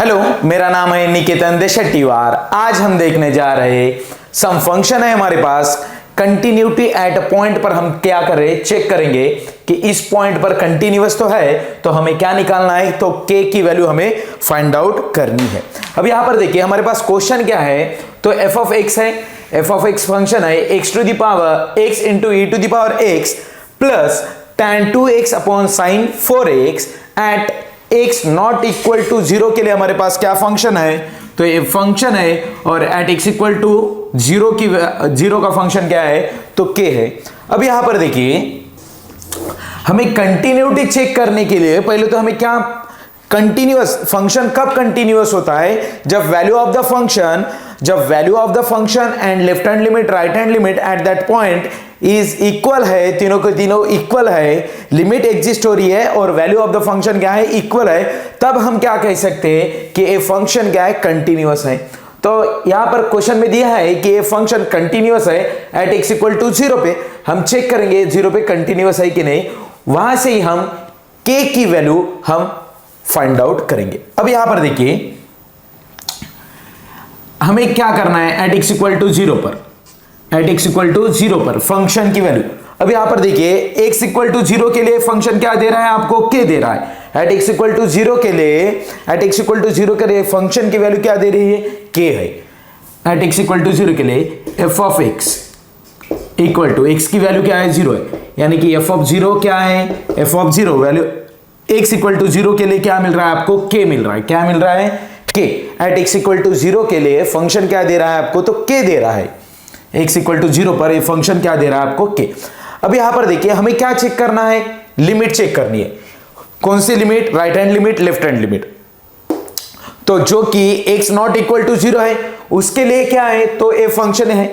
Hello, मेरा नाम है निकेतन देशेट्टीवार। आज हम देखने जा रहे सम फंक्शन है हमारे पास कंटिन्यूटी एट अ पॉइंट पर। हम क्या करें, चेक करेंगे कि इस पॉइंट पर कंटिन्यूअस तो है, तो हमें क्या निकालना है, तो k की वैल्यू हमें फाइंड आउट करनी है। अब यहां पर देखिए हमारे पास क्वेश्चन क्या है, तो f ऑफ x है, f ऑफ x फंक्शन है x to the power x into e to the power x plus tan 2x upon sine 4x at x not equal to 0 के लिए हमारे पास क्या फंक्शन है, तो ये फंक्शन है और एट x इक्वल टू 0 का फंक्शन क्या है, तो k है। अब यहां पर देखिए हमें कंटिन्यूटी चेक करने के लिए पहले तो हमें क्या, कंटिन्यूअस फंक्शन कब कंटिन्यूअस होता है, जब value of the function and left hand limit right hand limit at that point is equal है, तीनों के तीनों इक्वल है, लिमिट एग्जिस्ट हो रही है और वैल्यू ऑफ द फंक्शन क्या है, इक्वल है, तब हम क्या कह सकते हैं कि ये फंक्शन क्या है, कंटिन्यूअस है। तो यहां पर क्वेश्चन में दिया है कि ये फंक्शन कंटिन्यूअस है एट x इक्वल टू 0 पे। हम चेक करेंगे 0 पे कंटिन्यूअस है कि नहीं, वहां से ही हम k की वैल्यू हम फाइंड आउट करेंगे। अब यहां पर देखिए हमें क्या करना है, एट x इक्वल टू 0 पर, एट x इक्वल टू 0 पर फंक्शन की वैल्यू। अब यहां पर देखिए x इक्वल टू 0 के लिए फंक्शन क्या दे रहा है, आपको k दे रहा है। एट x इक्वल टू 0 के लिए, एट x इक्वल टू 0 के लिए फंक्शन की वैल्यू क्या दे रही है, k है। एट x इक्वल टू 0 के लिए f of x equal to x की वैल्यू क्या है, 0 है, यानी कि f ऑफ 0 क्या है, f of 0 value x equal to 0 के लिए क्या मिल रहा है आपको, k मिल रहा है। क्या मिल रहा है, k। At x equal to 0 के लिए फंक्शन क्या दे रहा है आपको, तो k दे रहा है। x इक्वल टू 0 पर ये फंक्शन क्या दे रहा है आपको, k। अब यहां पर देखिए हमें क्या चेक करना है, लिमिट चेक करनी है। कौन सी limit, right hand limit, left hand limit. तो जो कि x नॉट इक्वल टू 0 है उसके लिए क्या है, तो ए फंक्शन है।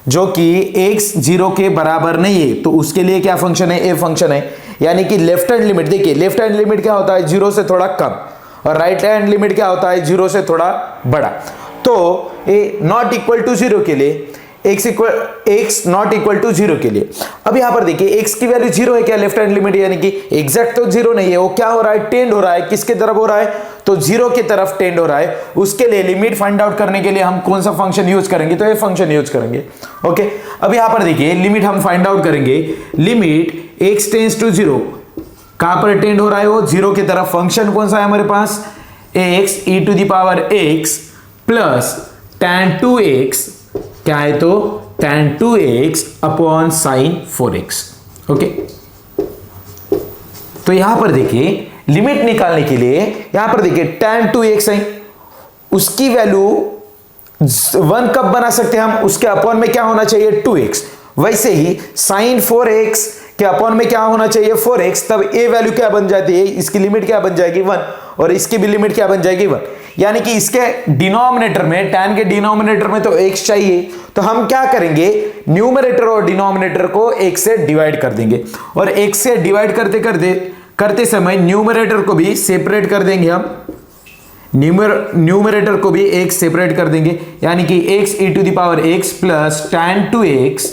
जो कि x 0 के बराबर नहीं है तो उसके लिए क्या फंक्शन है, ए फंक्शन है। यानी कि लेफ्ट हैंड लिमिट, देखिए लेफ्ट हैंड लिमिट क्या होता है, 0 से थोड़ा कम, और राइट हैंड लिमिट क्या होता है, 0 से थोड़ा बड़ा। तो ए नॉट इक्वल टू 0 के लिए, x नॉट इक्वल टू 0 के लिए, अब यहां पर देखिए x की वैल्यू 0 है क्या, लेफ्ट हैंड लिमिट, यानी कि एग्जैक्ट तो 0 नहीं है, वो क्या हो रहा है, टेंड हो रहा है, किसके तरफ हो रहा है, तो 0 की तरफ टेंड हो रहा है। उसके लिए लिमिट फाइंड आउट करने के लिए हम कौन सा फंक्शन यूज करेंगे, तो ये फंक्शन यूज करेंगे। ओके, अब यहां पर देखिए लिमिट हम फाइंड आउट करेंगे। लिमिट x टेंड्स टू 0, कहां पर टेंड हो रहा है, वो 0 की तरफ। फंक्शन कौन सा है हमारे पास, x e to the power x plus tan 2x, क्या है, तो tan 2x upon sine 4x। Okay, तो यहां पर देखिए लिमिट निकालने के लिए यहां पर देखिए tan 2x है, उसकी वैल्यू 1 कब बना सकते हैं हम, उसके अपॉन में क्या होना चाहिए, 2x। वैसे ही sin 4x के अपॉन में क्या होना चाहिए, 4x, तब ए वैल्यू क्या बन जाती है, इसकी लिमिट क्या बन जाएगी, 1, और इसकी भी लिमिट क्या बन जाएगी, 1। यानी कि इसके डिनोमिनेटर में, tan के डिनोमिनेटर में तो x चाहिए, तो हम क्या करेंगे, न्यूमरेटर और डिनोमिनेटर को 1 से डिवाइड कर देंगे, और 1 से डिवाइड करते समय न्यूमरेटर को भी सेपरेट कर देंगे हम, न्यूमरेटर को भी 1 सेपरेट कर देंगे, यानी कि x e to the power x plus tan 2x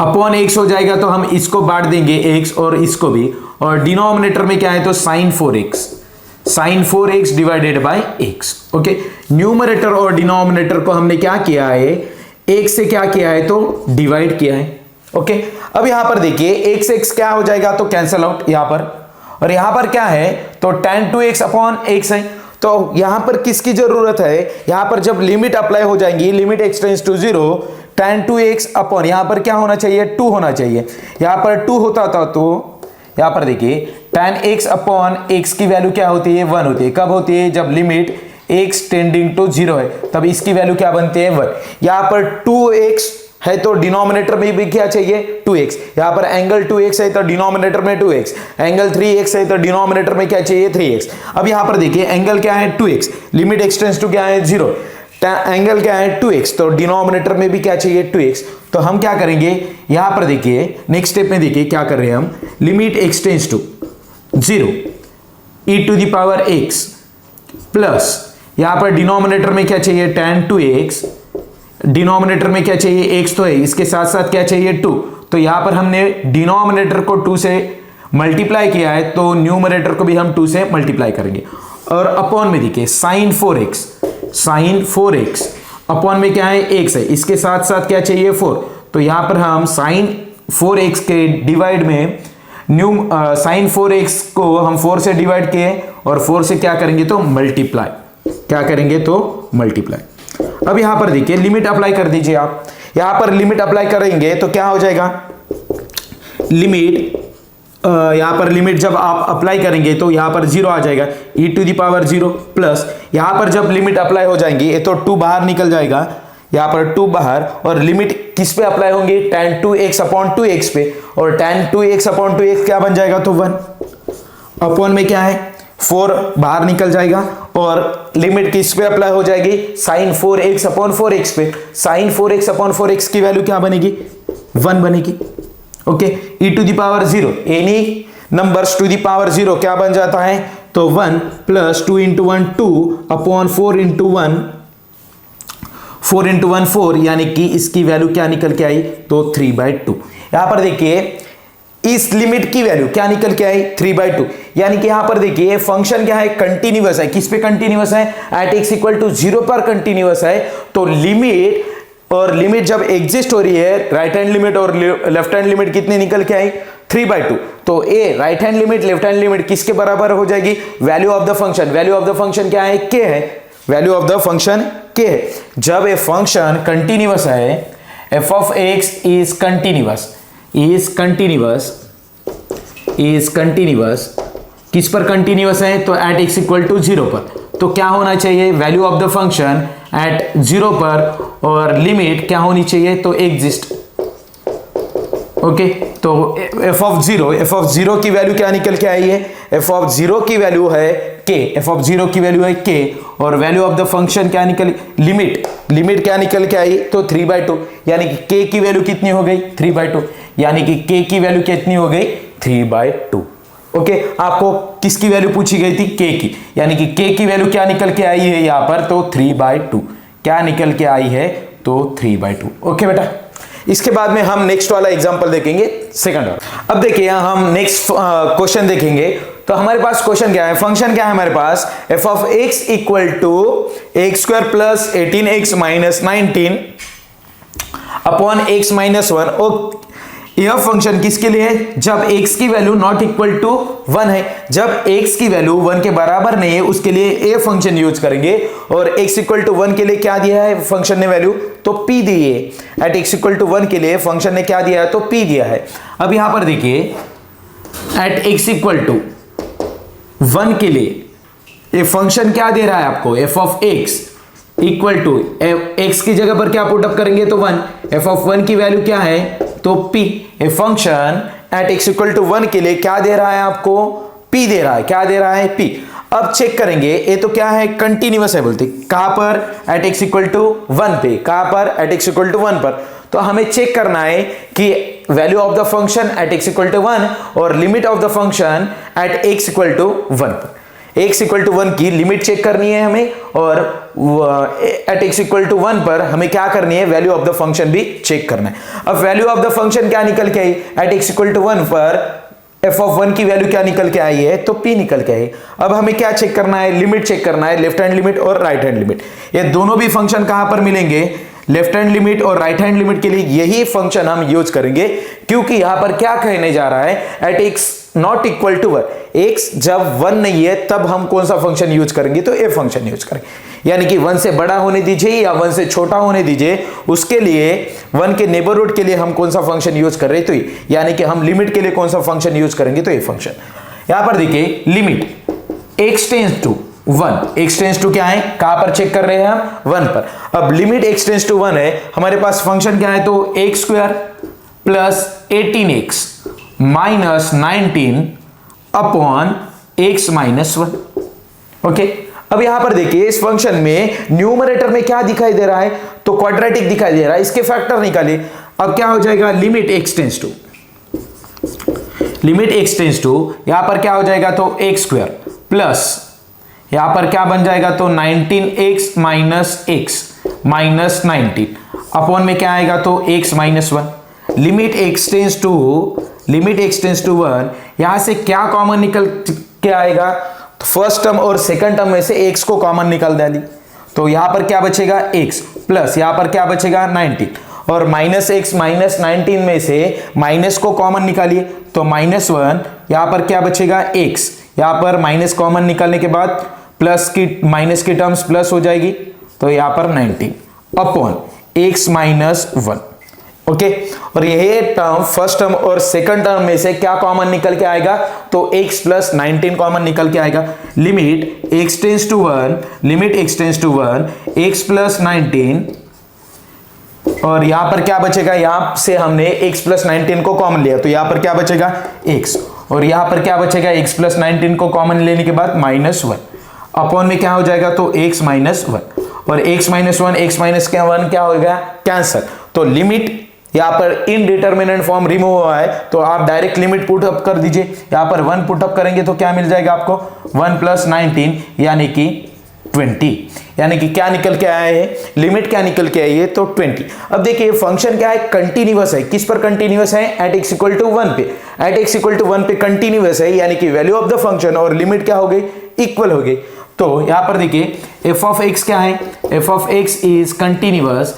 upon x हो जाएगा। तो हम इसको बांट देंगे x और इसको भी, और डिनोमिनेटर में क्या है, तो sin 4x divided by x। Okay, numerator और डिनोमिनेटर को हमने क्या किया है, 1 से क्या किया है, तो डिवाइड किया है। ओके, अब यहां पर देखिए x क्या हो जाएगा, तो कैंसिल आउट यहां पर, और यहां पर क्या है, तो tan 2x अपॉन x है। तो यहां पर किसकी जरूरत है, यहां पर जब लिमिट अप्लाई हो जाएंगी, limit x tends to 0, tan 2x upon यहां पर क्या होना चाहिए, 2 होना चाहिए। यहां पर 2 होता था तो यहां पर देखिए tan x अपॉन x की वैल्यू क्या होती है, 1 होती है। कब होती है, जब लिमिट x टेंडिंग टू 0 है, तब इसकी वैल्यू क्या बनती है, 1। यहां पर 2x है तो डिनोमिनेटर में भी क्या चाहिए, 2x। यहां पर एंगल 2x है तो डिनोमिनेटर में 2x, एंगल 3x है तो डिनोमिनेटर में क्या चाहिए, 3x। अब यहां पर देखिए एंगल क्या है, 2x, limit x tends to क्या है, 0, एंगल क्या है, 2x, तो डिनोमिनेटर में भी क्या चाहिए, 2x। तो हम क्या करेंगे, यहां पर देखिए नेक्स्ट स्टेप में देखिए क्या कर रहे हैं हम, limit x tends to 0 e to the power x plus यहां पर डिनोमिनेटर में क्या चाहिए, tan 2x, डिनोमिनेटर में क्या चाहिए, x तो है, इसके साथ साथ क्या चाहिए, 2। तो यहां पर हमने डिनोमिनेटर को 2 से मल्टीप्लाई किया है, तो न्यूमरेटर को भी हम 2 से मल्टीप्लाई करेंगे। और अपॉन में देखिए साइन 4x अपॉन में क्या है x है, इसके साथ साथ क्या चाहिए 4, तो यहां पर हम साइन 4x के डिवाइड में साइन 4x को हम 4 से डिवाइड किए और 4 से क्या करेंगे तो मल्टीप्लाई, अब यहां पर देखिए लिमिट अप्लाई कर दीजिए आप, यहां पर लिमिट अप्लाई करेंगे तो क्या हो जाएगा, लिमिट यहां पर लिमिट जब आप अप्लाई करेंगे तो यहां पर 0 आ जाएगा, e⁻0 प्लस यहां पर जब लिमिट अप्लाई हो जाएंगी ये तो 2 बाहर निकल जाएगा, यहां पर 2 बाहर, और लिमिट किस पे अप्लाई होंगी, tan 2x अपॉन 2x पे, और tan 2x अपॉन 2x क्या बन जाएगा तो 1, अपॉन में क्या है 4 बाहर निकल जाएगा, और लिमिट किस पे अप्लाई हो जाएगी, sin 4x अपॉन 4x पे, sin 4x अपॉन 4x की वैल्यू क्या बनेगी 1 बनेगी। Okay, e⁻0 any numbers to the power 0 क्या बन जाता है तो 1 प्लस 2 इंटू 1 2 अपॉन 4 इंटू 1 4, यानी कि इसकी वैल्यू क्या निकल के आई तो 3/2। यहां पर देखिए इस लिमिट की वैल्यू क्या निकल के आई 3/2, यानी कि यहां पर देखिए फंक्शन क्या है कंटिन्यूअस है, किस पे कंटिन्यूअस है, एट x इक्वल टू 0 पर कंटिन्यूअस है, तो लिमिट और लिमिट जब एग्जिस्ट हो रही है, राइट हैंड लिमिट और लेफ्ट हैंड लिमिट कितनी निकल के आई 3/2, तो a right hand limit left hand limit किसके बराबर हो जाएगी, value of the function, value of the function क्या है k है, value of the function k है। जब ए फंक्शन कंटिन्यूअस है, f of x is continuous किस पर कंटिन्यूअस है तो एट x इक्वल टू 0 पर, तो क्या होना चाहिए value of the function eight 0 पर, और लिमिट क्या होनी चाहिए तो एग्जिस्ट। ओके, तो f ऑफ 0 की वैल्यू क्या निकल के आई है, f ऑफ 0 की वैल्यू है k, f ऑफ 0 की वैल्यू है k, और वैल्यू ऑफ द फंक्शन क्या निकल, लिमिट क्या निकल के आई तो 3/2, यानी कि k की वैल्यू कितनी हो गई 3/2, यानी कि k की वैल्यू कितनी हो गई 3/2। ओके, आपको किसकी वैल्यू पूछी गई थी k की, यानी कि k की वैल्यू क्या निकल के आई है यहां पर तो 3/2, क्या निकल के आई है तो 3/2। ओके बेटा, इसके बाद में हम नेक्स्ट वाला एग्जांपल देखेंगे सेकंड वाला। अब देखिए हम नेक्स्ट क्वेश्चन देखेंगे, तो हमारे पास क्वेश्चन क्या है, फंक्शन क्या है हमारे पास, f of x equal to x² plus 18x minus 19 upon x minus 1। यह फंक्शन किसके लिए है, जब x की वैल्यू नॉट इक्वल टू 1 है, जब x की वैल्यू 1 के बराबर नहीं है उसके लिए ये फंक्शन यूज करेंगे, और x इक्वल टू 1 के लिए क्या दिया है फंक्शन ने वैल्यू तो p दी है, एट x इक्वल टू 1 के लिए फंक्शन ने क्या दिया है तो p दिया है। अब यहां पर देखिए एट x इक्वल टू 1 के लिए ये फंक्शन क्या दे रहा है आपको, f of x equal to x की जगह पर क्या पुट अप करेंगे तो 1, f ऑफ 1 की वैल्यू क्या है तो p, a function at x equal to 1 के लिए क्या दे रहा है आपको p दे रहा है, क्या दे रहा है p। अब चेक करेंगे ये तो क्या है कंटिन्यूअस है, बोलते कहां पर एट x इक्वल टू 1 पे, कहां पर एट x इक्वल टू 1 पर, तो हमें चेक करना है कि value of the function at x equal to 1 और limit of the function at x equal to 1 पर, x इक्वल टू 1 की लिमिट चेक करनी है हमें, और एट x इक्वल टू 1 पर हमें क्या करनी है वैल्यू ऑफ द फंक्शन भी चेक करना है। अब वैल्यू ऑफ द फंक्शन क्या निकल के आई, एट x इक्वल टू 1 पर f ऑफ 1 की वैल्यू क्या निकल के आई है तो p निकल के आई। अब हमें क्या चेक करना है, लिमिट चेक करना है, लेफ्ट हैंड लिमिट और राइट हैंड लिमिट, ये दोनों भी फंक्शन कहां पर मिलेंगे, लेफ्ट हैंड लिमिट और राइट हैंड लिमिट के लिए यही फंक्शन हम यूज करेंगे, क्योंकि यहां पर क्या कहने जा रहा है at x not equal to 1, x जब 1 नहीं है तब हम कौन सा फंक्शन यूज करेंगे तो ए फंक्शन यूज करेंगे, यानी कि 1 से बड़ा होने दीजिए या 1 से छोटा होने दीजिए, उसके लिए 1 के नेबरहुड के लिए हम कौन सा फंक्शन यूज कर रहे हैं तो ये, यानी कि हम लिमिट के लिए कौन सा फंक्शन यूज करेंगे तो ये फंक्शन। यहां पर देखिए limit x tends to 1, x tends to क्या है कहां पर चेक कर रहे हैं हम 1 पर। अब लिमिट x टेंड्स टू 1 है, हमारे पास फंक्शन क्या है तो x² plus 18x minus 19 upon x minus 1। Okay, अब यहां पर देखिए इस फंक्शन में न्यूमरेटर में क्या दिखाई दे रहा है तो क्वाड्रेटिक दिखाई दे रहा है, इसके फैक्टर निकालिए। अब क्या हो जाएगा लिमिट x टेंड्स टू यहां पर क्या हो जाएगा तो x² प्लस यहां पर क्या बन जाएगा तो 19x minus x minus 19 upon में क्या आएगा तो x minus 1। Limit x tends to 1, यहां से क्या कॉमन निकल के आएगा तो फर्स्ट टर्म और सेकंड टर्म में से x को कॉमन निकाल डाली, तो यहां पर क्या बचेगा x प्लस यहां पर क्या बचेगा 19 और माइनस एक्स माइनस 19 में से माइनस को कॉमन निकालिए तो -1, यहां पर क्या बचेगा x, यहां पर माइनस कॉमन निकालने के बाद प्लस की माइनस की टर्म्स प्लस हो जाएगी तो यहां पर 19 अपॉन x -1। ओके, और ये टर्म फर्स्ट टर्म और सेकंड टर्म में से क्या कॉमन निकल के आएगा तो x प्लस 19 कॉमन निकल के आएगा। Limit x tends to 1, limit x tends to 1 x plus 19, और यहां पर क्या बचेगा, यहां से हमने x प्लस 19 को कॉमन लिया तो यहां पर क्या बचेगा x, और यहां पर क्या बचेगा x प्लस 19 को कॉमन लेने के बाद -1 अपॉन में क्या हो जाएगा तो x -1, और x -1 x -1 क्या होगा कैंसल, तो लिमिट यहां पर इनडिटरमिनेंट फॉर्म रिमूव हुआ है तो आप डायरेक्ट लिमिट पुट अप कर दीजिए, यहां पर 1 पुट अप करेंगे तो क्या मिल जाएगा आपको 1 प्लस 19 यानी कि 20, यानी कि क्या निकल के आया है, लिमिट क्या निकल के आई है तो 20। अब देखिए फंक्शन क्या है, कंटिन्यूअस है, किस पर कंटिन्यूअस है एट x इक्वल टू 1 पे, एट x इक्वल टू 1 पे कंटिन्यूअस है, यानी कि वैल्यू ऑफ द फंक्शन और लिमिट क्या हो गई इक्वल हो गई। तो यहां पर देखिए f ऑफ x क्या है, f of x is continuous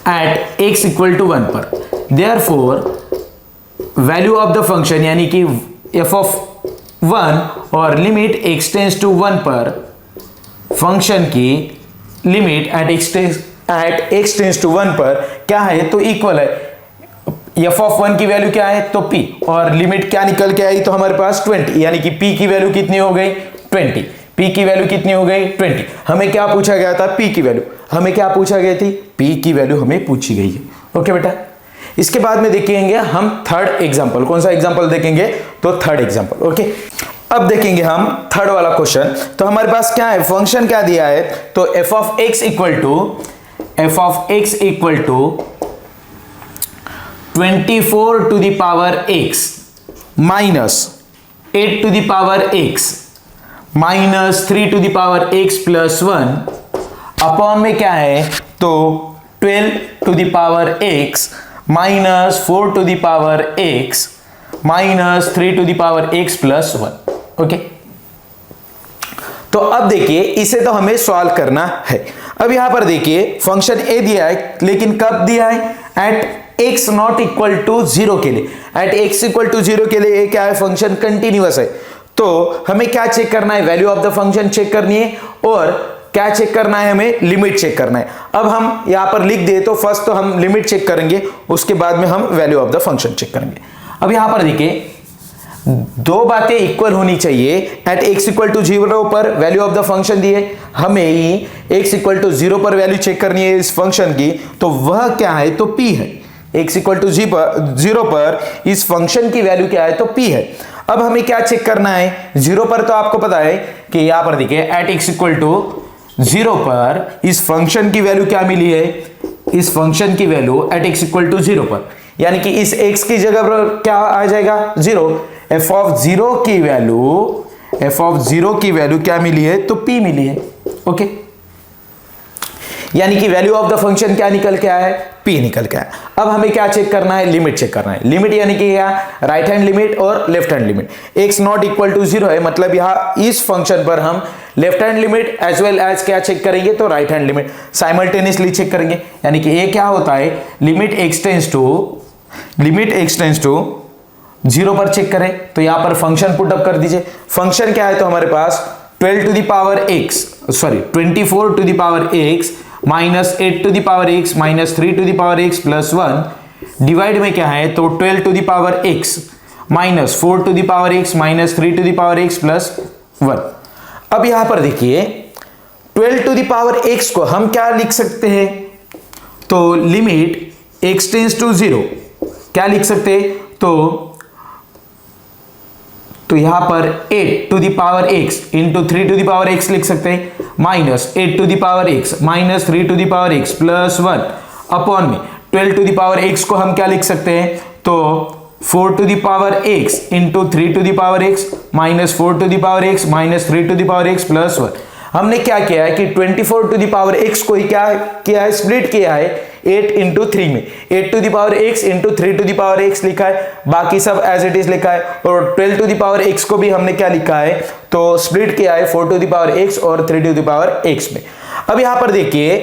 at x equal to 1 पर, therefore value of the function यानी कि f ऑफ 1 और लिमिट x टेंस टू 1 पर फंक्शन की limit at x tends to 1 पर क्या है तो इक्वल है, f ऑफ 1 की वैल्यू क्या है तो p, और लिमिट क्या निकल के आई तो हमारे पास 20, यानी कि p की वैल्यू कितनी हो गई 20, p की वैल्यू कितनी हो गई 20। हमें क्या पूछा गया था p की वैल्यू, हमें क्या पूछा गई थी p की वैल्यू हमें पूछी गई है। ओके बेटा, इसके बाद में देखेंगे हम थर्ड एग्जांपल, कौन सा एग्जांपल देखेंगे तो थर्ड एग्जांपल। ओके, अब देखेंगे हम थर्ड वाला क्वेश्चन। तो हमारे पास क्या है, फंक्शन क्या दिया है तो f of x equal to 24 to the power x minus 8 to the power x minus 3 to the power x plus 1 upon में क्या है तो 12 to the power x minus 4 to the power x minus 3 to the power x plus 1। Okay, तो अब देखिए इसे तो हमें सॉल्व करना है। अब यहां पर देखिए फंक्शन a दिया है, लेकिन कब दिया है at x not equal to 0 के लिए, एट x इक्वल टू 0 के लिए क्या है फंक्शन कंटिन्यूअस है। तो हमें क्या चेक करना है, value of the function check करनी है और क्या चेक करना है, हमें लिमिट चेक करना है। अब हम यहां पर लिख दे तो फर्स्ट तो हम लिमिट चेक करेंगे, उसके बाद में हम value of the function check करेंगे। अब यहां पर देखिए दो बातें इक्वल होनी चाहिए, एट x इक्वल टू 0 पर वैल्यू ऑफ द फंक्शन दी है, हमें ही x इक्वल टू 0 पर वैल्यू चेक करनी है इस फंक्शन की, तो वह क्या है तो p है। x इक्वल टू 0 पर इस फंक्शन की वैल्यू क्या है तो p है। अब हमें क्या चेक करना है, 0 पर तो आपको पता है कि यहां पर देखिए एट x इक्वल टू 0 पर इस फंक्शन की वैल्यू क्या मिली है, इस फंक्शन की value at x equal to 0 पर, यानी कि इस x की जगह पर क्या आ जाएगा 0, f ऑफ 0 की वैल्यू क्या मिली है तो p मिली है। ओके, यानी कि वैल्यू ऑफ द फंक्शन क्या निकल के आया है p निकल के आया। अब हमें क्या चेक करना है, लिमिट चेक करना है। लिमिट यानी कि क्या, राइट हैंड लिमिट और left hand limit. x not equal to 0 है, मतलब यहां इस फंक्शन पर हम left hand limit as well as क्या चेक करेंगे तो right hand limit simultaneously check करेंगे। यानी कि ये क्या होता है, लिमिट x टेंस टू 0 पर चेक करें तो यहां पर फंक्शन पुट अप कर दीजिए। फंक्शन क्या है तो हमारे पास 24 to the power x minus 8 to the power x minus 3 to the power x plus 1 divide में क्या है तो 12 to the power x minus 4 to the power x minus 3 to the power x plus 1। अब यहां पर देखिए 12 to the power x को हम क्या लिख सकते हैं तो लिमिट x टेंस टू 0 क्या लिख सकते हैं तो यहां पर 8 to the power x into 3 to the power x लिख सकते हैं, minus 8 to the power x minus 3 to the power x plus 1 upon में 12 टू द पावर x को हम क्या लिख सकते हैं तो 4 to the power x into 3 to the power x minus 4 to the power x minus 3 to the power x plus 1। हमने क्या किया है कि 24 टू द पावर x को ही क्या किया है, स्प्लिट किया है 8 इंटू 3 में, 8 to the power x into 3 to the power x लिखा है, बाकी सब एज इट इज लिखा है। और 12 टू द पावर x को भी हमने क्या लिखा है, तो स्प्लिट किया है 4 टू द पावर x और 3 टू द पावर x में। अब यहां पर देखिए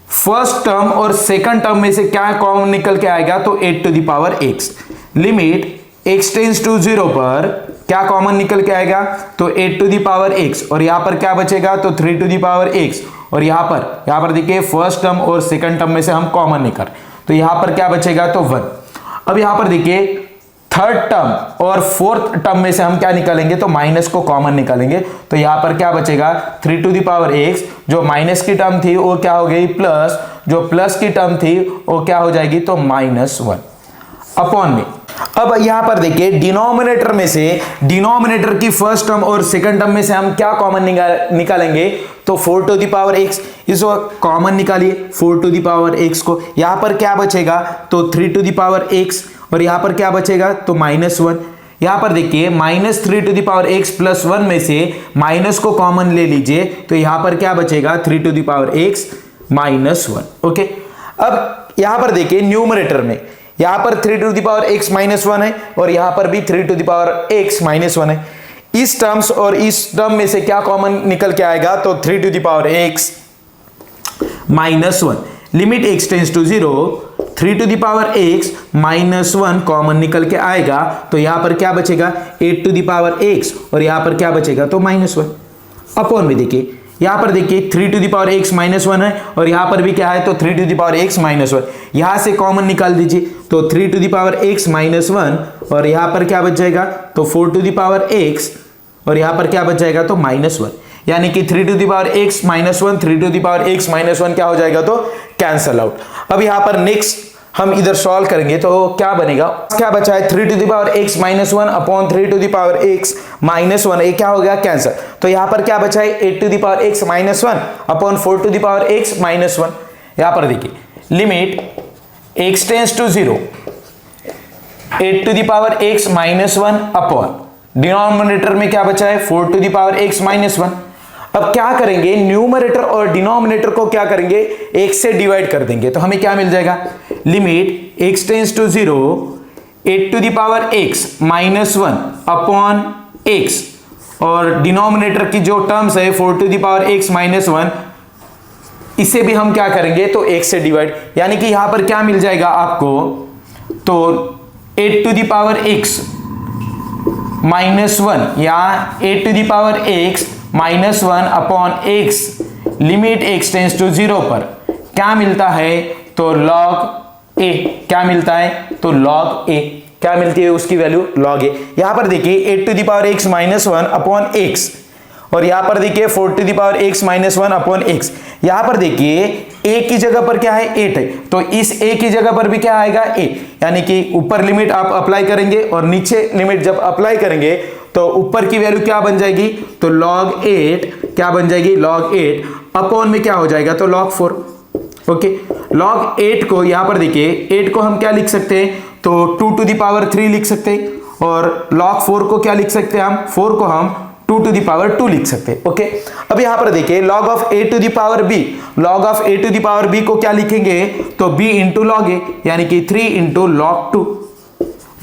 फर्स्ट टर्म और सेकंड टर्म में से क्या कॉमन निकल के आएगा, तो 8 to the power x, limit x tends to 0 पर क्या कॉमन निकल के आएगा, तो 8 टू दी पावर x, और यहां पर क्या बचेगा, तो 3 टू दी पावर x, और यहां पर देखिए फर्स्ट टर्म और सेकंड टर्म में से हम कॉमन निकाल, तो यहां पर क्या बचेगा, तो 1। अब यहां पर देखिए थर्ड टर्म और फोर्थ टर्म में से हम क्या निकालेंगे, तो माइनस को कॉमन निकालेंगे, तो यहां पर क्या बचेगा, 3 टू दी पावर x, जो माइनस की टर्म थी वो क्या हो गई प्लस, जो प्लस की टर्म थी वो क्या हो जाएगी, तो -1 अपॉन में। अब यहां पर देखिए डिनोमिनेटर में से, डिनोमिनेटर की फर्स्ट टर्म और सेकंड टर्म में से हम क्या कॉमन निकालेंगे, तो 4 टू दी पावर x, इसको कॉमन निकालिए 4 टू दी पावर x को, यहां पर क्या बचेगा, तो 3 टू दी पावर x, और यहां पर क्या बचेगा, तो -1। यहां पर देखिए -3 to the power x plus 1 में से माइनस को कॉमन ले लीजिए, तो यहां पर क्या बचेगा, 3 to the power x -1। Okay, अब यहां पर देखिए न्यूमरेटर में यहां पर 3 टू दी पावर x -1 है, और यहां पर भी 3 टू दी पावर x -1 है। इस टर्म्स और इस टर्म में से क्या कॉमन निकल के आएगा, तो 3 to the power x -1, limit x tends to 0, 3 to the power x -1 common निकल के आएगा, तो यहां पर क्या बचेगा, 8 टू दी पावर x, और यहां पर क्या बचेगा, तो -1 अपॉन में। देखिए यहां पर देखिए 3 टू दी पावर x -1 है, और यहां पर भी क्या है, तो 3 टू दी पावर x -1, यहां से कॉमन निकाल दीजिए, तो 3 टू दी पावर x -1, और यहां पर क्या बच जाएगा, तो 4 टू दी पावर x, और यहां पर क्या बच जाएगा, तो -1, यानी कि 3 to the power x -1, 3 to the power x -1 क्या हो जाएगा, तो कैंसल आउट। अब यहां पर नेक्स्ट हम इधर सॉल्व करेंगे तो क्या बनेगा, क्या बचा है, 3 to the power x -1 upon 3 to the power x -1, ये क्या हो गया, कैंसल। तो यहां पर क्या बचा है, 8 to the power x -1 upon 4 to the power x -1। यहां पर देखिए limit x tends to 0, 8 to the power x -1 upon denominator में क्या बचा है, 4 टू दी पावर x -1। अब क्या करेंगे, न्यूमरेटर और डिनोमिनेटर को क्या करेंगे, 1 से डिवाइड कर देंगे, तो हमें क्या मिल जाएगा, limit x tends to 0, 8 to the power x -1 upon x, और डिनोमिनेटर की जो टर्म्स है 4 टू दी पावर x -1, इसे भी हम क्या करेंगे, तो 1 से डिवाइड, यानी कि यहां पर क्या मिल जाएगा आपको, तो 8 टू दी पावर x -1 या 8 to the power x -1 upon x, limit x tends to 0 पर क्या मिलता है, तो log a, क्या मिलता है, तो log a, क्या मिलती है उसकी वैल्यू, log a। यहां पर देखिए 8 to the power x -1 upon x, और यहां पर देखिए 4 to the power x -1 upon x। यहां पर देखिए a की जगह पर क्या है, 8 है, तो इस a की जगह पर भी क्या आएगा, a, यानी कि ऊपर लिमिट आप अप्लाई करेंगे और नीचे लिमिट जब अप्लाई करेंगे तो ऊपर की वैल्यू क्या बन जाएगी, तो log 8 क्या बन जाएगी, log 8 अपॉन में क्या हो जाएगा, तो log 4। ओके, log 8 को यहां पर देखिए 8 को हम क्या लिख सकते हैं, तो 2 टू दी पावर 3 लिख सकते हैं, और log 4 को क्या लिख सकते हैं हम, 4 को हम 2 टू दी पावर 2 लिख सकते हैं। ओके, अब यहां पर देखिए log of a to the power b, log of a to the power b को क्या लिखेंगे, तो b इंटू log a, यानी कि 3 into log 2।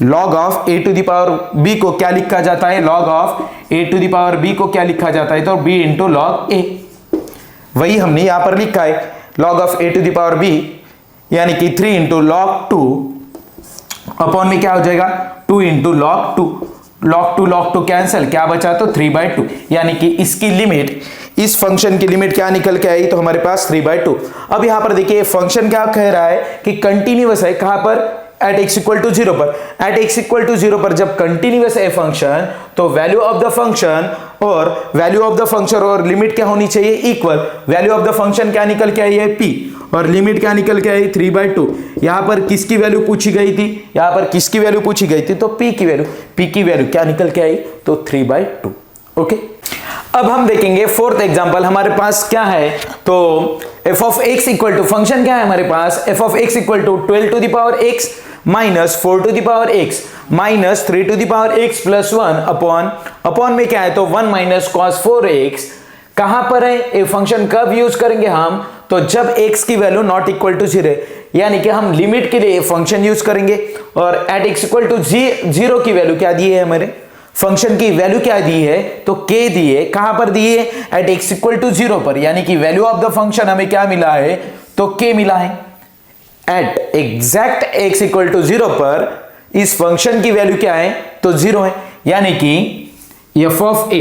log of a to the power b को क्या लिखा जाता है, log of a to the power b को क्या लिखा जाता है, तो b इंटू log a, वही हमने यहां पर लिखा है, log of a to the power b यानी कि 3 इंटू log 2 अपॉन में क्या हो जाएगा, 2 इंटू log 2, log 2 कैंसिल, क्या बचा, तो 3/2, यानी कि इसकी लिमिट, इस फंक्शन की लिमिट क्या निकल के आई, तो हमारे पास 3/2। अब यहां पर देखिए फंक्शन क्या कह रहा है कि कंटिन्यूअस है, कहां पर, एट x इक्वल टू 0 पर। एट x इक्वल टू 0 पर जब कंटिन्यूअस है फंक्शन, तो वैल्यू ऑफ द फंक्शन और लिमिट क्या होनी चाहिए, equal. Value of the function क्या निकल के आई है, p, और लिमिट क्या निकल के आई, 3/2। यहां पर किसकी वैल्यू पूछी गई थी, यहां पर किसकी वैल्यू पूछी गई थी, तो p की वैल्यू क्या निकल के आई, तो 3/2। ओके, अब हम देखेंगे फोर्थ एग्जांपल, हमारे पास क्या है, तो f of x equal to, function क्या है हमारे पास, f of x equal to 12 to the power x minus 4 to the power x minus 3 to the power x plus 1 upon में क्या है, तो 1 माइनस cos 4x कहां पर है ये फंक्शन, कब यूज करेंगे हम, तो जब x की वैल्यू नॉट इक्वल टू 0, यानी कि हम लिमिट के लिए फंक्शन यूज करेंगे। और एट x इक्वल टू 0 की वैल्यू क्या दी है, हमारे फंक्शन की वैल्यू क्या दी है, तो k दी है। कहां पर दी है, एट x इक्वल टू 0 पर, यानी कि वैल्यू ऑफ द फंक्शन हमें क्या मिला है, तो k मिला है। At exact x equal to 0 पर इस फंक्शन की वैल्यू क्या है, तो 0 है, यानी कि f ऑफ a,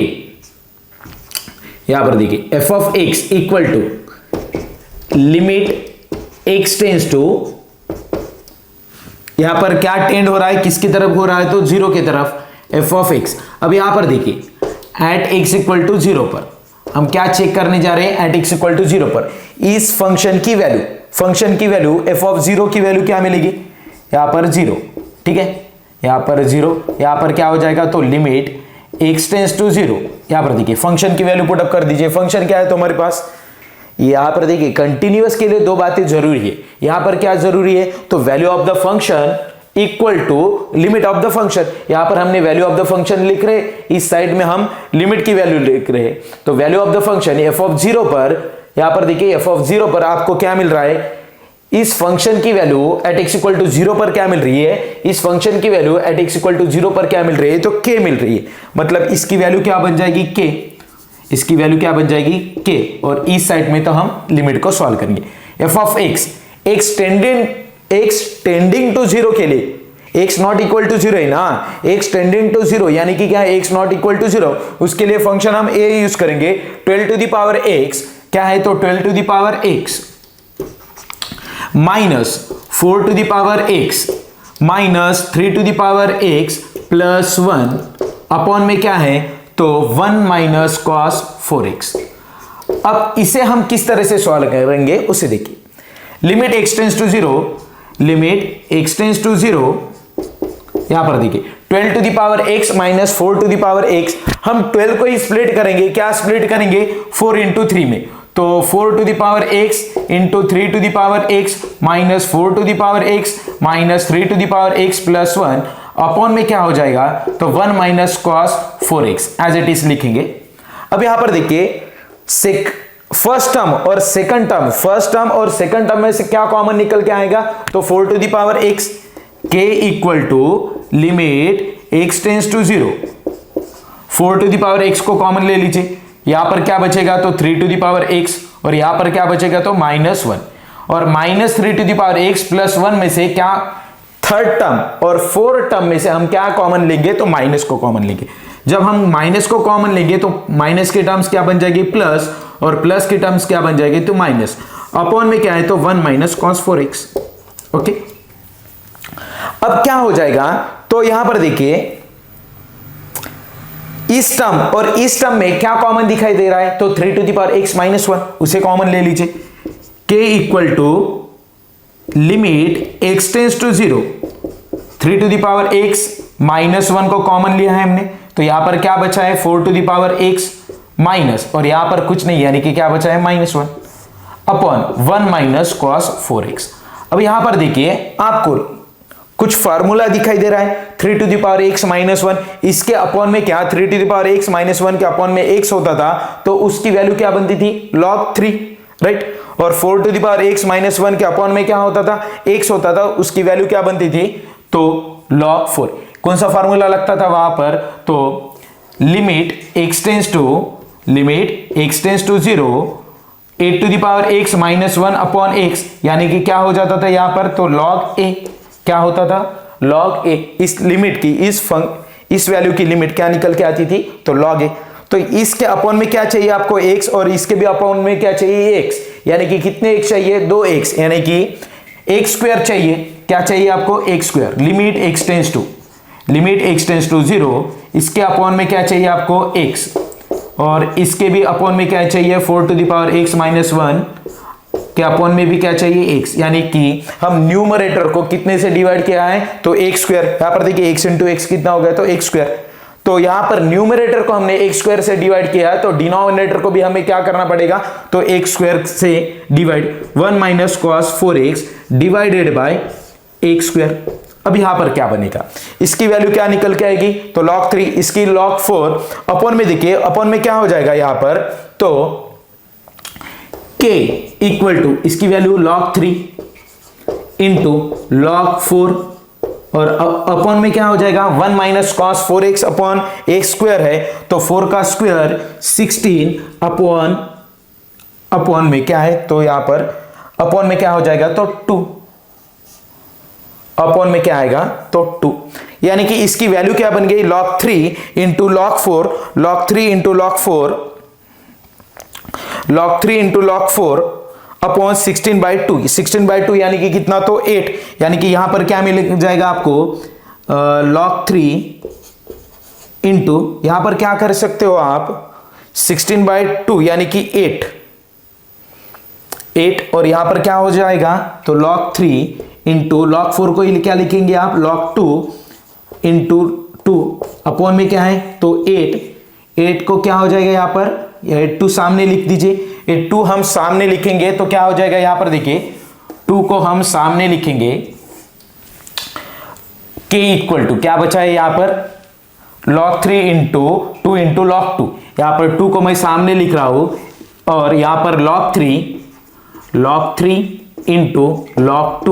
यहां पर देखिए f of x equal to limit x tends to, यहां पर क्या टेंड हो रहा है, किसकी तरफ हो रहा है, तो 0 की तरफ, f ऑफ x। अब यहां पर देखिए एट x इक्वल टू 0 पर हम क्या चेक करने जा रहे हैं, एट x इक्वल टू 0 पर इस फंक्शन की वैल्यू f ऑफ 0 की वैल्यू क्या मिलेगी, यहां पर 0, ठीक है, यहां पर 0, यहां पर क्या हो जाएगा, तो लिमिट x टेंड्स टू 0, यहां पर देखिए फंक्शन की वैल्यू पुटअप कर दीजिए। फंक्शन क्या है तो हमारे पास, यहां पर देखिए कंटिन्यूअस के लिए दो बातें जरूरी है। यहां पर क्या जरूरी है, तो value of the function equal to limit of the function. यहां पर हमने वैल्यू ऑफ द फंक्शन लिख रहे, इस साइड में हम लिमिट की वैल्यू लिख रहे, तो value of the function f of 0 पर, यहां पर देखिए f ऑफ 0 पर आपको क्या मिल रहा है, इस फंक्शन की value at x equal to 0 पर क्या मिल रही है, इस फंक्शन की value at x equal to 0 पर क्या मिल रही है, तो k मिल रही है। मतलब इसकी वैल्यू क्या बन जाएगी, k, इसकी वैल्यू क्या बन जाएगी, k, और इस साइड में तो हम लिमिट को सॉल्व करेंगे। f of x, x tending to 0 के लिए, x नॉट इक्वल टू 0 है ना, x टेंडिंग टू 0 यानी कि क्या है, x नॉट इक्वल टू 0, उसके लिए फंक्शन हम a यूज करेंगे। 12 टू द पावर x क्या है, तो 12 to the power x minus 4 to the power x minus 3 to the power x plus 1 upon में क्या है, तो 1 माइनस कॉस 4x। अब इसे हम किस तरह से सॉल्व करेंगे उसे देखिए। Limit x tends to 0, limit x tends to 0, यहां पर देखिए 12 to the power x minus 4 to the power x, हम 12 को ही स्प्लिट करेंगे, क्या स्प्लिट करेंगे, 4 इंटू 3 में, तो 4 to the power x into 3 to the power x minus 4 to the power x minus 3 to the power x plus 1 upon में क्या हो जाएगा, तो 1 minus cos 4x as it is लिखेंगे। अब यहां पर देखिए फर्स्ट टर्म और सेकंड टर्म में से क्या कॉमन निकल के आएगा, तो 4 to the power x, k equal to limit x tends to 0, 4 to the power x को कॉमन ले लीजिए, यहां पर क्या बचेगा, तो 3 टू द पावर x, और यहां पर क्या बचेगा, तो माइनस 1, और minus 3 to the power x plus 1 में से क्या थर्ड टर्म और फोर्थ टर्म में से हम क्या कॉमन लेंगे, तो माइनस को कॉमन लेंगे। जब हम माइनस को कॉमन लेंगे तो माइनस के टर्म्स क्या बन जाएगी, प्लस, और प्लस के टर्म्स क्या बन जाएगी, तो माइनस, अपॉन में क्या है, तो 1 माइनस कॉस 4x। ओके, अब क्या हो जाएगा, तो यहां पर देखिए इस टर्म और इस टर्म में क्या कॉमन दिखाई दे रहा है, तो 3 to the power x minus 1, उसे कॉमन ले लीजिए। k equal to limit x tends to 0, 3 to the power x minus 1 को कॉमन लिया है हमने, तो यहां पर क्या बचा है, 4 to the power x minus, और यहां पर कुछ नहीं, यानी कि क्या बचा है, minus 1 upon 1 minus cos 4x। अब यहां पर देखिए आपको कुछ फार्मूला दिखाई दे रहा है, 3 to the power x minus 1, इसके अपॉन में क्या, 3 to the power x minus 1 के अपॉन में x होता था, तो उसकी वैल्यू क्या बनती थी, log 3, राइट, और 4 to the power x minus 1 के अपॉन में क्या होता था, x होता था, उसकी वैल्यू क्या बनती थी, तो log 4। कौन सा फार्मूला लगता था वहां पर, तो limit x tends to 0, 8 to the power x minus 1 upon x, यानी कि क्या हो जाता था यहां पर, तो log a, क्या होता था, log a, इस लिमिट की, इस वैल्यू की लिमिट क्या निकल के आती थी, तो log a। तो इसके अपॉन में क्या चाहिए आपको, x, और इसके भी अपॉन में क्या चाहिए, x, यानी कि कितने x चाहिए, 2x, यानी कि x स्क्वायर चाहिए, क्या चाहिए आपको, x square. Limit x tends to 0, इसके अपॉन में क्या चाहिए आपको, x, और इसके भी अपॉन में क्या चाहिए, 4 to the power x minus 1 के अपॉन में भी क्या चाहिए, x, यानी कि हम न्यूमरेटर को कितने से डिवाइड किया है, तो x स्क्वायर। यहां पर देखिए x इंटू x कितना हो गया, तो x स्क्वायर। तो यहां पर न्यूमरेटर को हमने x स्क्वायर से डिवाइड किया है, तो डिनोमिनेटर को भी हमें क्या करना पड़ेगा, तो x स्क्वायर से divide, 1 minus cos 4x divided by x square. अब यहां पर क्या बनेगा, इसकी वैल्यू क्या निकल के आएगी, तो log 3, इसकी log 4 अपॉन में, देखिए अपॉन में क्या हो जाएगा यहां पर, तो k इक्वल टू इसकी वैल्यू log 3 इंटू log 4 और अपॉन में क्या हो जाएगा 1 minus cos 4x upon x square है, तो 4 का स्क्वायर 16 अपॉन में क्या है, तो यहां पर अपॉन में क्या हो जाएगा, तो 2 अपॉन में क्या आएगा, तो 2, यानी कि इसकी वैल्यू क्या बन गई log 3 into log 4, log 3 into log 4, log 3 into log 4 upon 16/2, 16/2 यानी कि कितना, तो 8, यानी कि यहां पर क्या मिल जाएगा आपको log 3 इंटू, यहां पर क्या कर सकते हो आप 16/2 यानी कि 8 और यहां पर क्या हो जाएगा, तो log 3 इंटू log 4 को क्या लिखेंगे आप log 2 इंटू 2 अपॉन में क्या है, तो 8 को क्या हो जाएगा यहां पर 2 सामने लिख दीजिए, 2 हम सामने लिखेंगे तो क्या हो जाएगा यहां पर, देखिए 2 को हम सामने लिखेंगे, k इक्वल टू क्या बचा है यहां पर log 3 इंटू 2 इंटू log 2, यहां पर 2 को मैं सामने लिख रहा हूं और यहां पर log 3 इंटू log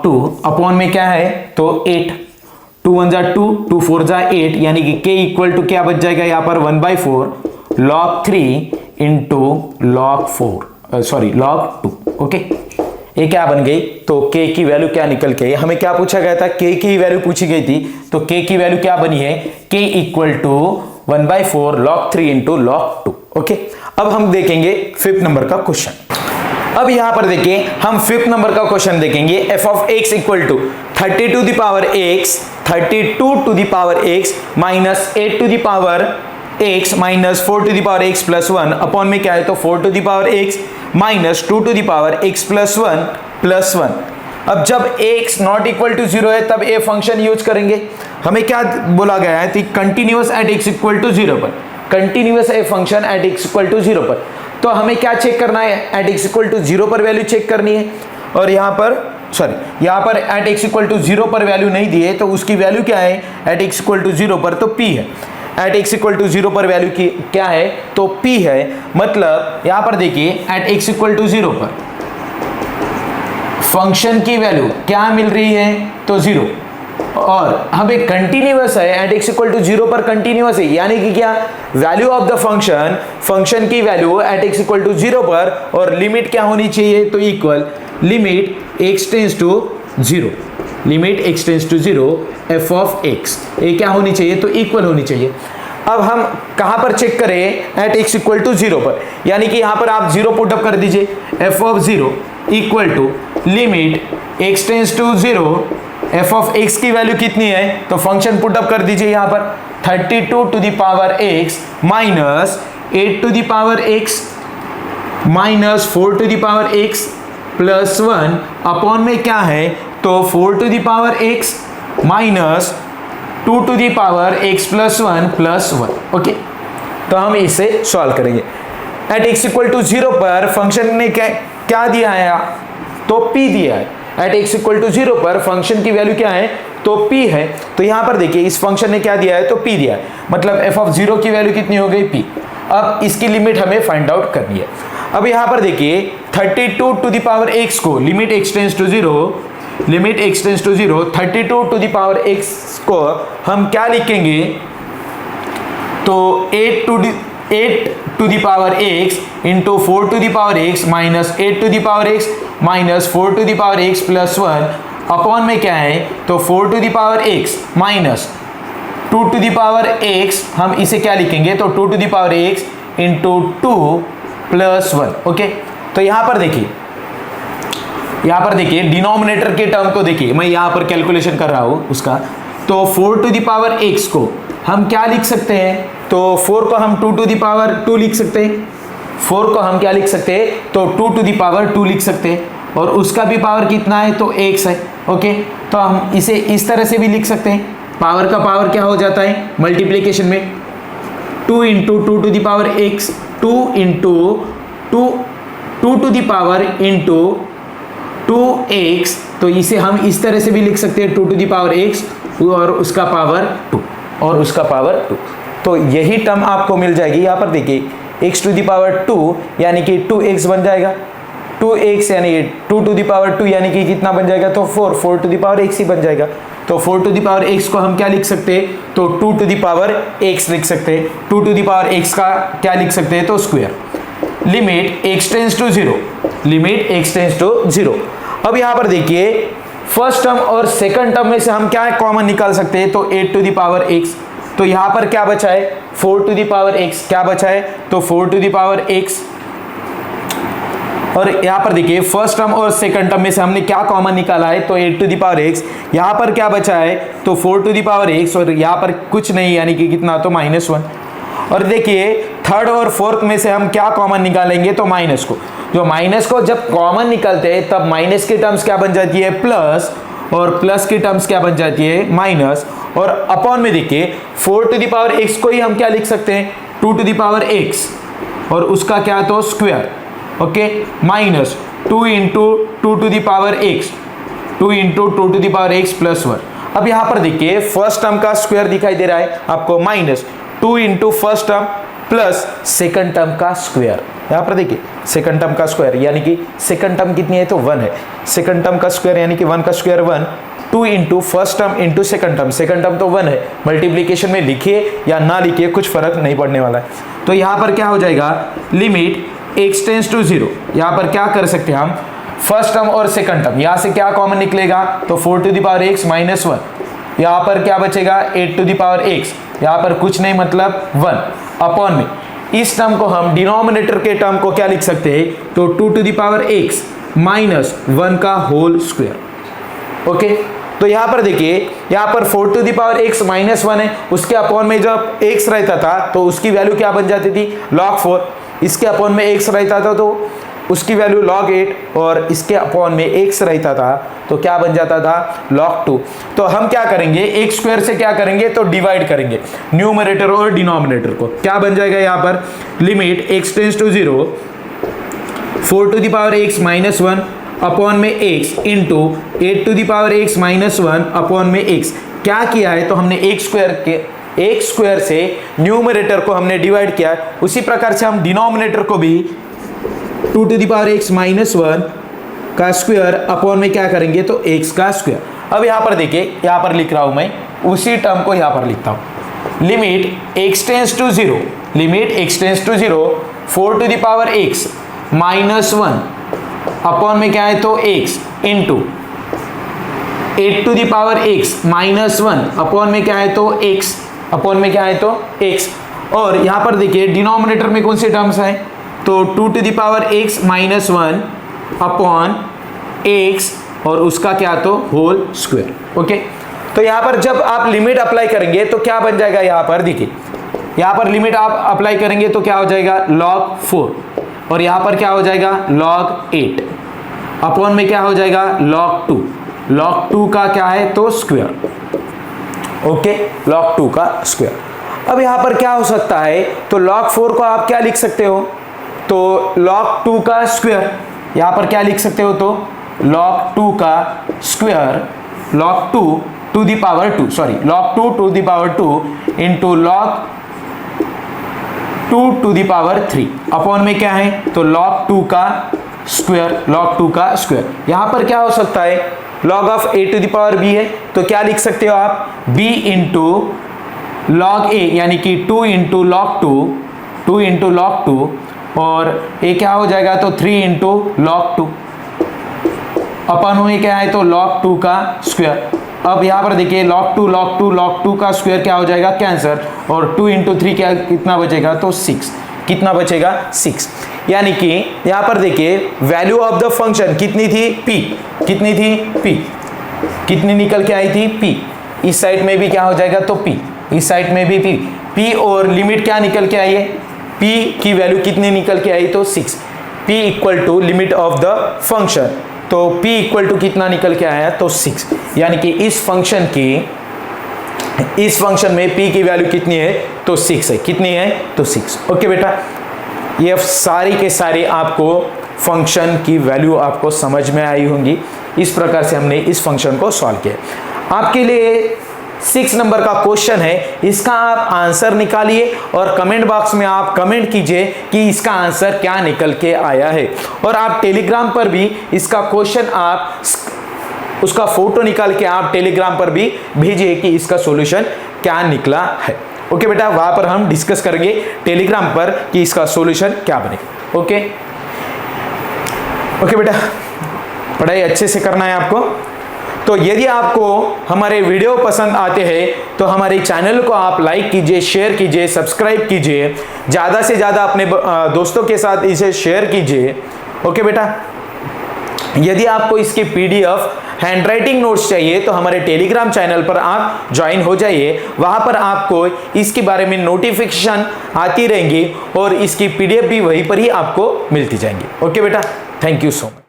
2 अपॉन में क्या है, तो 8, 2 1 जा 2, 2 4 जा 8, यानी कि k इक्वल टू क्या बच जाएगा यहां पर 1/4 log 3 इंटू log 2, ओके। ये क्या बन गई, तो k की वैल्यू क्या निकल के, हमें क्या पूछा गया था, k की वैल्यू पूछी गई थी, तो k की वैल्यू क्या बनी है, k equal to 1/4 log 3 into log 2, okay. अब हम देखेंगे 5th नंबर का क्वेश्चन। अब यहां पर देखिए हम 5th नंबर का क्वेश्चन देखेंगे, f of x equal to 30 to the power x, 32 to the power x minus 8 to the power x minus 4 to the power x plus 1 upon में क्या है, तो 4 to the power x minus 2 to the power x plus 1 plus 1। अब जब x not equal to 0 है तब ये function use करेंगे। हमें क्या बोला गया है, continuous at x equal to 0 पर, कंटिन्यूअस है function at x equal to 0 पर, तो हमें क्या चेक करना है, एट x इक्वल टू 0 पर वैल्यू चेक करनी है, और यहां पर एट x इक्वल टू 0 पर वैल्यू नहीं दी है, तो उसकी वैल्यू क्या है एट x इक्वल टू 0 पर, तो p है। एट x इक्वल टू 0 पर वैल्यू की क्या है, तो p है, मतलब यहां पर देखिए एट x इक्वल टू 0 पर फंक्शन की वैल्यू क्या मिल रही है, तो 0, और हमें कंटिन्यूअस है, एट x इक्वल टू 0 पर कंटिन्यूअस है, यानी कि क्या, वैल्यू ऑफ द फंक्शन की value at x equal to 0 पर, और लिमिट क्या होनी चाहिए, तो equal limit x tends to 0, limit x tends to 0 f of x, ये क्या होनी चाहिए, तो इक्वल होनी चाहिए। अब हम कहां पर चेक करें, एट x इक्वल टू 0 पर, यानी कि यहां पर आप 0 पुट अप कर दीजिए, f of 0 equal to limit x tends to 0, f of x की वैल्यू कितनी है, तो फंक्शन पुट अप कर दीजिए यहां पर 32 to the power x minus 8 to the power x minus 4 to the power x plus 1 upon में क्या है, तो 4 to the power x minus 2 to the power x plus 1 plus 1, okay. तो हम इसे सॉल्व करेंगे। एट x इक्वल टू 0 पर function ने क्या दिया है, तो p दिया है। एट x इक्वल टू 0 पर फंक्शन की वैल्यू क्या है, तो p है, तो यहां पर देखिए इस फंक्शन ने क्या दिया है, तो p दिया है, मतलब f ऑफ 0 की वैल्यू कितनी हो गई, p। अब इसकी लिमिट हमें फाइंड आउट करनी है। अब यहां पर देखिए 32 टू द पावर x को limit x tends to 0, limit x tends to 0, 32 to the power x को हम क्या लिखेंगे, तो 8 to the power x into 4 to the power x minus 8 to the power x minus 4 to the power x plus 1 upon में क्या है, तो 4 to the power x minus 2 to the power x, हम इसे क्या लिखेंगे, तो 2 to the power x into 2 plus 1, okay. तो यहां पर देखिए डिनोमिनेटर के टर्म को देखिए, मैं यहां पर कैलकुलेशन कर रहा हूं उसका, तो 4 टू द पावर x को हम क्या लिख सकते हैं, तो 4 को हम 2 टू द पावर 2 लिख सकते हैं, 4 को हम क्या लिख सकते हैं, तो 2 टू द पावर 2 लिख सकते हैं, और उसका भी पावर कितना है, तो x है, ओके। तो हम इसे इस तरह से भी लिख सकते हैं, पावर का पावर क्या हो जाता है मल्टीप्लिकेशन में, 2 into 2 to the power x, 2 into 2 to the power into 2x, तो तो इसे हम इस तरह से भी लिख सकते हैं 2 टू द पावर x और उसका पावर 2 और उसका पावर 2। तो यही टर्म आपको मिल जाएगी। यहाँ पर देखिए x टू द पावर 2 यानी कि 2x बन जाएगा, 2x यानी 2 टू द पावर 2 यानी कि कितना बन जाएगा, तो 4 टू द पावर x ही बन जाएगा। तो 4 टू द पावर x को हम क्या लिख सकते हैं, तो 2 टू द पावर x लिख सकते हैं। 2 टू द पावर x का क्या लिख सकते हैं, तो square. Limit x tends to 0, limit x tends to 0। अब यहाँ पर देखिए फर्स्ट टर्म और सेकंड टर्म में से हम क्या कॉमन निकाल सकते हैं, तो 8 टू द पावर x। तो यहाँ पर क्या बचा है, 4 टू द पावर x, क्या बचा है, तो 4 टू द पावर x। और यहाँ पर देखिए फर्स्ट टर्म और सेकंड टर्म में से हमने क्या कॉमन निकाला है, तो 8 टू द पावर x। यहाँ पर क्या बचा है, तो 4 टू द पावर x और यहाँ पर कुछ नहीं यानी कि कितना, तो -1। और देखिए थर्ड और फोर्थ में से हम क्या कॉमन निकालेंगे, तो माइनस को। जो माइनस को जब कॉमन निकालते हैं तब माइनस की टर्म्स क्या बन जाती है, प्लस, और प्लस की टर्म्स क्या बन जाती है, माइनस। और अपॉन में देखिए 4 टू द पावर x को ही हम क्या लिख सकते हैं, 2 टू द पावर x और उसका क्या, तो square, okay, minus 2 into 2 to the power x, 2 into 2 to the power x plus 1। अब यहाँ पर देखिए फर्स्ट टर्म का स्क्वायर दिखाई दे रहा है आपको, minus 2 into first term plus second term का स्क्वायर। यहाँ पर देखिए सेकंड टर्म का स्क्वायर यानी कि सेकंड टर्म कितनी है, तो 1 है। सेकंड टर्म का स्क्वायर यानी कि 1 का square 1, 2 into first term into second term, second term तो 1 है। मल्टीप्लीकेशन में लिखिए या ना लिखिए कुछ फर्क नहीं पड़ने वाला है। तो यहाँ पर क्या हो जाएगा, लिमिट x टेंड्स टू 0। यहाँ पर क्या कर सकते हैं हम, फर्स्ट टर्म और सेकंड टर्म, यहाँ से क्या कॉमन निकलेगा, तो 4 to the power x minus 1। यहाँ पर क्या बचेगा, 8 टू द पावर x, यहाँ पर कुछ नहीं मतलब 1 अपॉन में। इस टर्म को हम डिनोमिनेटर के टर्म को क्या लिख सकते हैं, तो 2 to the power x minus 1 का होल स्क्वायर, ओके। तो यहाँ पर देखिए यहाँ पर 4 to the power x minus 1 है, उसके अपॉन में जब x रहता था तो उसकी वैल्यू क्या बन जाती थी, log 4। इसके अपॉन में x रहता था तो उसकी वैल्यू log 8 और इसके अपॉन में x रहता था तो क्या बन जाता था, log 2। तो हम क्या करेंगे, x स्क्वायर से क्या करेंगे, तो डिवाइड करेंगे न्यूमरेटर और डिनोमिनेटर को। क्या बन जाएगा यहाँ पर, limit x tends to 0, 4 to the power x minus 1 upon में x into 8 to the power x minus 1 upon में x। क्या किया है, तो हमने एक स्क्वायर से न्यूमरेटर को हमने डिवाइड किया, उसी प्रकार से हम डिनोमिनेटर को भी 2 to the power x minus 1 का स्क्वायर अपॉन में क्या करेंगे, तो x का स्क्वायर। अब यहाँ पर देखिए यहाँ पर लिख रहा हूँ मैं, उसी टर्म को यहाँ पर लिखता हूँ, limit x tends to 0, limit x tends to 0, 4 to the power x minus 1 upon में क्या है, तो x into 8 to the power x minus 1 upon में क्या है, तो x, अपॉन में क्या है, तो x। और यहाँ पर देखिए डिनोमिनेटर में कौन से टर्म्स हैं, तो 2 to the power x minus 1 upon x और उसका क्या, तो होल स्क्वायर, ओके। तो यहाँ पर जब आप लिमिट अप्लाई करेंगे तो क्या बन जाएगा, यहाँ पर देखिए यहाँ पर लिमिट आप अप्लाई करेंगे तो क्या हो जाएगा, log 4 और यहाँ पर क्या हो जाएगा, log 8 अपॉन में क्या हो जाएगा, log 2। log 2 का क्या है, तो स्क्वायर, ओके, log 2 का स्क्वायर। अब यहाँ पर क्या हो सकता है, तो log 4 को आप क्या लिख सकते हो, तो log 2 का स्क्वायर। यहाँ पर क्या लिख सकते हो, तो log 2 का square, log 2 to the power 2, sorry log 2 to the power 2 into log 2 to the power 3 upon में क्या है, तो log 2 का स्क्वायर, log 2 का स्क्वायर। यहाँ पर क्या हो सकता है, log of a to the power b है तो क्या लिख सकते हो आप, b इंटू log a यानी कि 2 इंटू log 2, 2 इंटू log 2 और a क्या हो जाएगा, तो 3 इंटू log 2 अपन में क्या है, तो log 2 का स्क्वायर। अब यहाँ पर देखिए log 2 का स्क्वायर क्या हो जाएगा, कैंसर, और 2 इंटू 3 क्या कितना बचेगा, तो 6। कितना बचेगा, 6। यानी कि यहाँ पर देखिए वैल्यू ऑफ द फंक्शन कितनी थी, p, कितनी थी, p, कितनी निकल के आई थी, p। इस साइड में भी क्या हो जाएगा, तो p, इस साइड में भी p और लिमिट क्या निकल के आई है, p की वैल्यू कितनी निकल के आई, तो 6। p equal to limit of the function, तो p इक्वल टू कितना निकल के आया, तो 6। यानी कि इस फंक्शन में p की वैल्यू कितनी है, तो 6 है। कितनी है, तो 6। ओके बेटा, ये सारी के सारी आपको फंक्शन की वैल्यू आपको समझ में आई होंगी। इस प्रकार से हमने इस फंक्शन को सॉल्व किया। आपके लिए 6 नंबर का क्वेश्चन है, इसका आप आंसर निकालिए और कमेंट बॉक्स में आप कमेंट कीजिए कि इसका आंसर क्या निकल के आया है। और आप टेलीग्राम पर भी इसका क्वेश्चन आप उसका फोटो निकाल के आप टेलीग्राम पर भी भेजिए कि इसका सॉल्यूशन क्या निकला है। ओके बेटा, वहां पर हम डिस्कस करेंगे टेलीग्राम पर कि इसका सॉल्यूशन क्या बनेगा। ओके बेटा, पढ़ाई अच्छे से करना है आपको। तो यदि आपको हमारे वीडियो पसंद आते हैं तो हमारे चैनल को आप लाइक कीजिए, शेयर कीजिए, सब्सक्राइब कीजिए, ज़्यादा से ज़्यादा अपने दोस्तों के साथ इसे शेयर कीजिए। ओके बेटा, यदि आपको इसके PDF हैंड राइटिंग नोट्स चाहिए तो हमारे टेलीग्राम चैनल पर आप ज्वाइन हो जाइए। वहां पर आपको इसके बारे में नोटिफिकेशन आती रहेंगी और इसकी PDF भी वहीं पर ही आपको मिलती जाएंगी। ओके बेटा, थैंक यू सो मच।